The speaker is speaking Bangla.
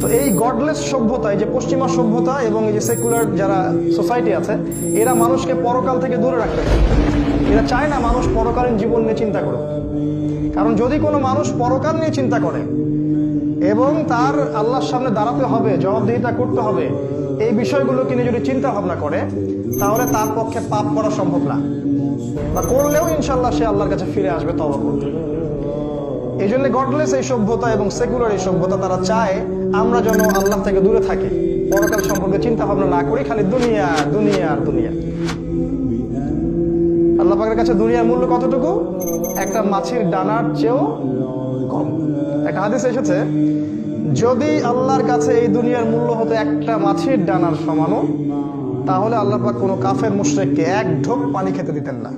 তো এই গডলেস সভ্যতা, এই যে পশ্চিমা সভ্যতা এবং এই যে সেকুলার যারা সোসাইটি আছে, এরা মানুষকে পরকাল থেকে দূরে রাখতে চায়। এরা চায় না মানুষ পরকালীন জীবন নিয়ে চিন্তা করুক। কারণ যদি কোনো মানুষ পরকাল নিয়ে চিন্তা করে এবং তার আল্লাহর সামনে দাঁড়াতে হবে, জবাবদিহিতা করতে হবে, এই বিষয়গুলোকে নিয়ে যদি চিন্তা ভাবনা করে, তাহলে তার পক্ষে পাপ করা সম্ভব না, বা করলেও ইনশাল্লাহ সে আল্লাহর কাছে ফিরে আসবে তওবা করতে। এই জন্য গডলেস এই সভ্যতা এবং সেকুলার এই সভ্যতা, তারা চায় আমরা যেন আল্লাহ থেকে দূরে থাকি, পরকাল সম্পর্কে চিন্তা ভাবনা না করি, খালি দুনিয়া দুনিয়া আর দুনিয়া। আল্লাহ পাকের কাছে দুনিয়ার মূল্য কতটুকু? একটা মাছির ডানার চেয়েও কম। একটা হাদিসে এসেছে, যদি আল্লাহর কাছে এই দুনিয়ার মূল্য হতো একটা মাছির ডানার সমানও, তাহলে আল্লাহ পাক কোনো কাফের মুশরিককে এক ঢোক পানি খেতে দিতেন না।